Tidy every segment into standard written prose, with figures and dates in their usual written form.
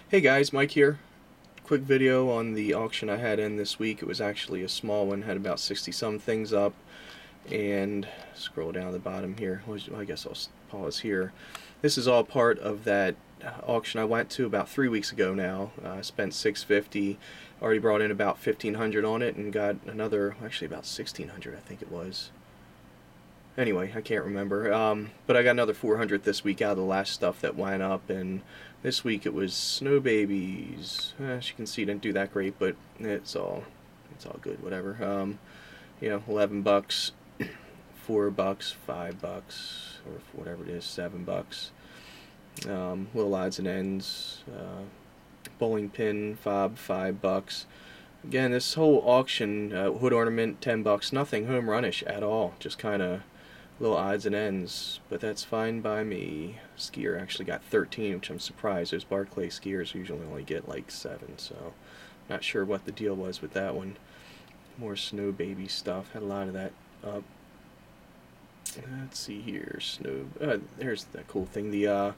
Hey guys, Mike here. Quick video on the auction I had in this week. It was actually a small one, had about 60 some things up, and scroll down to the bottom here. Well, I guess I'll pause here. This is all part of that auction I went to about 3 weeks ago now. I spent $650, already brought in about $1,500 on it, and got another, actually about $1,600 I think it was. Anyway, I can't remember, but I got another 400 this week out of the last stuff that went up, and this week it was Snow Babies. As you can see, didn't do that great, but it's all good, whatever. 11 bucks, $4, $5, or whatever it is, $7. Little odds and ends. Bowling pin fob, $5. Again, this whole auction, hood ornament, $10. Nothing home runish at all. Just kind of little odds and ends, but that's fine by me. Skier actually got 13, which I'm surprised. Those Barclay skiers usually only get like 7, so not sure what the deal was with that one. More Snow Baby stuff. Had a lot of that up. Let's see here. There's that cool thing. The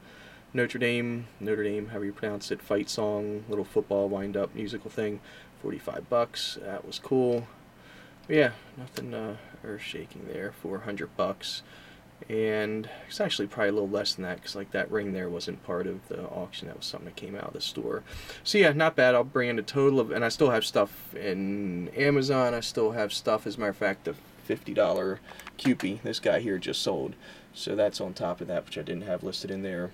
Notre Dame, however you pronounce it, fight song, little football wind-up musical thing. $45. That was cool. But yeah, nothing earth-shaking there. $400, and it's actually probably a little less than that, because like that ring there wasn't part of the auction. That was something that came out of the store. So yeah, not bad. I'll bring in a total of, and I still have stuff in Amazon. I still have stuff, as a matter of fact, the $50 Cupie this guy here just sold. So that's on top of that, which I didn't have listed in there.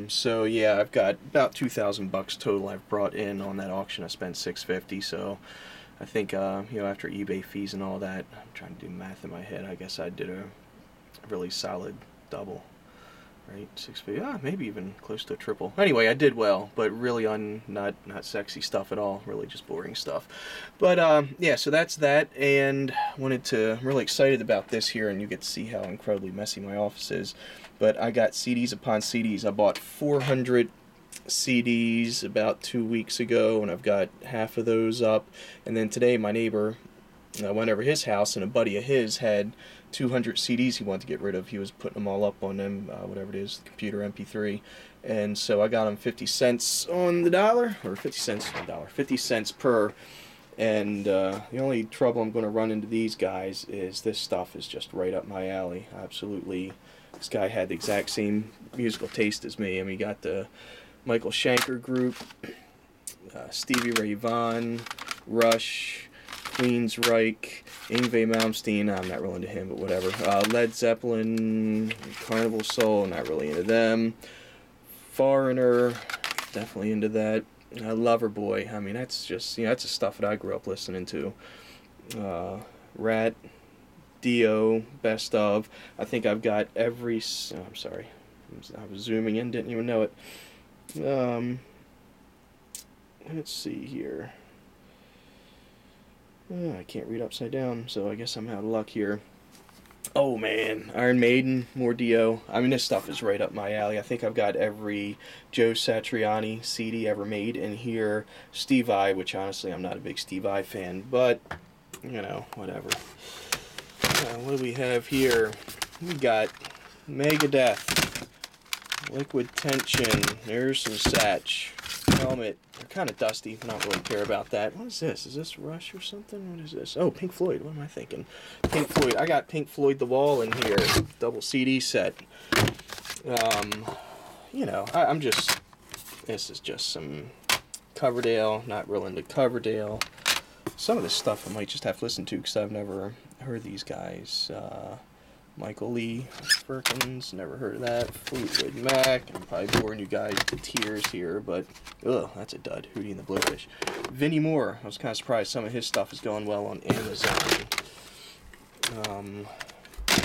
So yeah, I've got about $2,000 total I've brought in on that auction. I spent $650, so I think after eBay fees and all that, I'm trying to do math in my head. I guess I did a really solid double, right? 650, maybe even close to a triple. Anyway, I did well, but really on not sexy stuff at all. Really just boring stuff. But yeah, so that's that. And I'm really excited about this here, and you get to see how incredibly messy my office is. But I got CDs upon CDs. I bought 400 CDs about 2 weeks ago, and I've got half of those up. And then today my neighbor, I went over his house, and a buddy of his had 200 CDs he wanted to get rid of. He was putting them all up on them, whatever it is, the computer MP3. And so I got him 50 cents on the dollar, or 50 cents on the dollar, 50 cents per. And the only trouble I'm going to run into these guys is this stuff is just right up my alley. Absolutely. This guy had the exact same musical taste as me. I mean, he got the Michael Schenker group, Stevie Ray Vaughan, Rush, Queensryche, Yngwie Malmsteen. I'm not really into him, but whatever. Led Zeppelin, Carnival Soul, not really into them. Foreigner, definitely into that. Loverboy, I mean, that's just, that's the stuff that I grew up listening to. Rat, Dio, Best Of. I think I've got every, I'm sorry, I was zooming in, didn't even know it. Let's see here. I can't read upside down, so I guess I'm out of luck here. Oh man, Iron Maiden, more Dio. I mean, this stuff is right up my alley. I think I've got every Joe Satriani CD ever made in here. Steve Vai, which honestly I'm not a big Steve Vai fan, but whatever. What do we have here? We got Megadeth, Liquid Tension. There's some Satch. Helmet. They're kind of dusty, but I don't really care about that. What is this? Is this Rush or something? What is this? Oh, Pink Floyd. What am I thinking? Pink Floyd. I got Pink Floyd The Wall in here. Double CD set. I'm just... This is just some Coverdale. Not real into Coverdale. Some of this stuff I might just have to listen to, because I've never heard these guys. Michael Lee Firkins, never heard of that. Fleetwood Mac, I'm probably boring you guys to tears here, but ugh, that's a dud. Hootie and the Blowfish. Vinnie Moore, I was kind of surprised some of his stuff is going well on Amazon.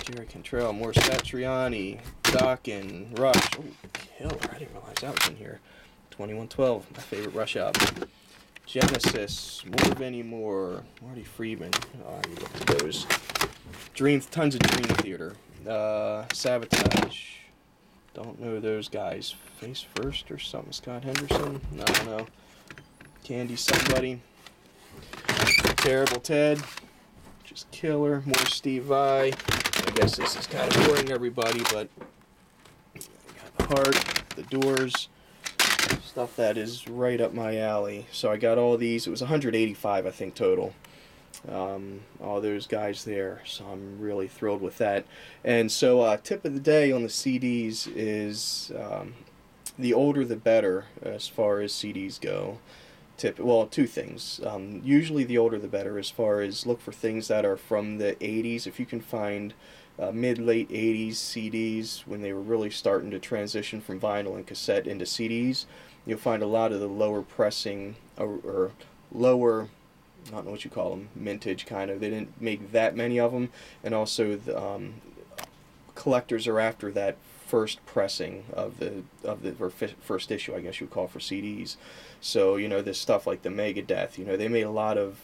Jerry Cantrell, more Satriani, Dokken, Rush. Oh, killer, I didn't realize that was in here. 2112, my favorite Rush album. Genesis, more Vinnie Moore, Marty Friedman. Oh, I need to look at those. Tons of Dream Theater. Sabotage. Don't know those guys. Face First or something. Scott Henderson? I don't know. Candy Somebody. Terrible Ted. Just killer. More Steve Vai. I guess this is kind of boring everybody, but I got Heart, The Doors, stuff that is right up my alley. So I got all these. It was 185, I think, total. All those guys there. So I'm really thrilled with that. And so tip of the day on the CDs is the older the better as far as CDs go. Well, two things. Usually the older the better as far as look for things that are from the 80s. If you can find mid-late 80s CDs when they were really starting to transition from vinyl and cassette into CDs, you'll find a lot of the lower pressing or lower, I don't know what you call them, mintage kind of. They didn't make that many of them, and also the collectors are after that first pressing of the or first issue, I guess you would call, for CDs. So this stuff like the Megadeth, they made a lot of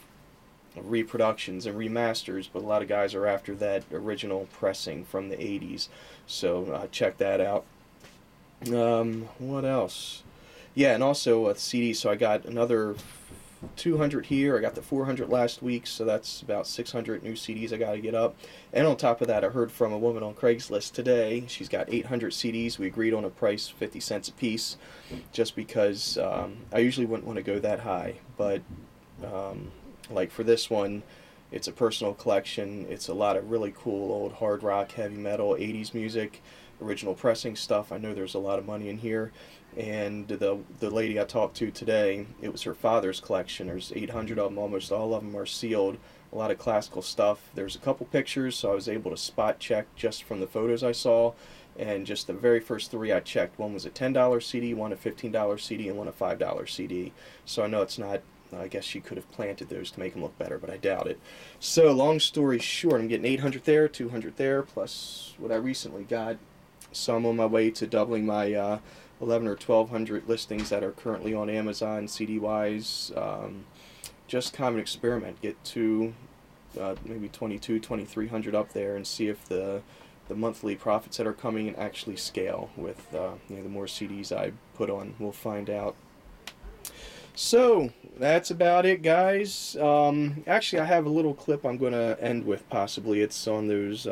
reproductions and remasters, but a lot of guys are after that original pressing from the 80s. So check that out. What else? Yeah, and also CDs. So I got another 200 here. I got the 400 last week, so that's about 600 new CDs I got to get up. And on top of that, I heard from a woman on Craigslist today. She's got 800 CDs. We agreed on a price, 50 cents a piece, just because I usually wouldn't want to go that high. But like for this one, it's a personal collection. It's a lot of really cool old hard rock, heavy metal, 80s music, original pressing stuff. I know there's a lot of money in here. And the lady I talked to today, it was her father's collection. There's 800 of them. Almost all of them are sealed. A lot of classical stuff. There's a couple pictures, so I was able to spot check just from the photos I saw. And just the very first three I checked, one was a $10 CD, one a $15 CD, and one a $5 CD. So I know it's not, I guess she could have planted those to make them look better, but I doubt it. So long story short, I'm getting 800 there, 200 there, plus what I recently got. So I'm on my way to doubling my 11 or 1200 listings that are currently on Amazon CD-wise. Just kind of an experiment. Get to maybe 2300 up there and see if the monthly profits that are coming actually scale with the more CDs I put on. We'll find out. So that's about it, guys. Actually, I have a little clip I'm going to end with, possibly. It's on those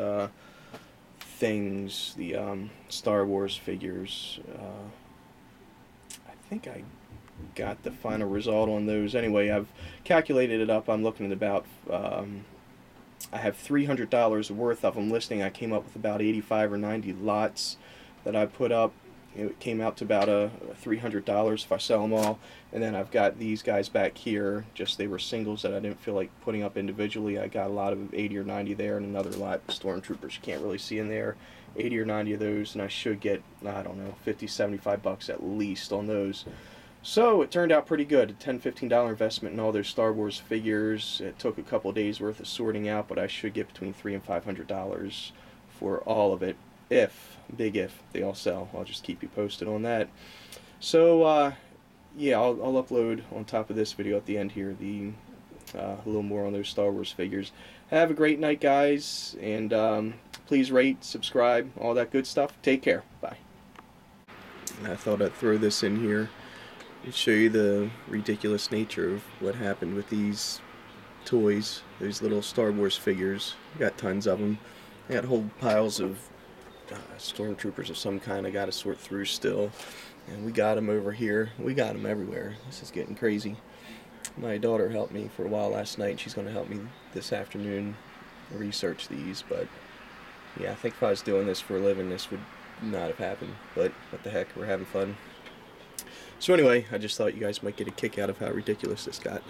things, the Star Wars figures. I think I got the final result on those. Anyway, I've calculated it up. I'm looking at about, I have $300 worth of them listing. I came up with about 85 or 90 lots that I put up. It came out to about $300 if I sell them all. And then I've got these guys back here, just they were singles that I didn't feel like putting up individually. I got a lot of 80 or 90 there, and another lot, Stormtroopers, you can't really see in there. 80 or 90 of those, and I should get, I don't know, 50, 75 bucks at least on those. So it turned out pretty good. A $10, $15 investment in all those Star Wars figures. It took a couple of days worth of sorting out, but I should get between $300 and $500 for all of it. If, big if, they all sell. I'll just keep you posted on that. So yeah, I'll upload on top of this video at the end here a little more on those Star Wars figures. Have a great night, guys, and please rate, subscribe, all that good stuff. Take care. Bye. I thought I'd throw this in here and show you the ridiculous nature of what happened with these toys, these little Star Wars figures. I got tons of them. I got whole piles of Stormtroopers of some kind I got to sort through still. And we got them over here. We got them everywhere. This is getting crazy. My daughter helped me for a while last night. She's going to help me this afternoon research these. But yeah, I think if I was doing this for a living, this would not have happened. But what the heck, we're having fun. So anyway, I just thought you guys might get a kick out of how ridiculous this got.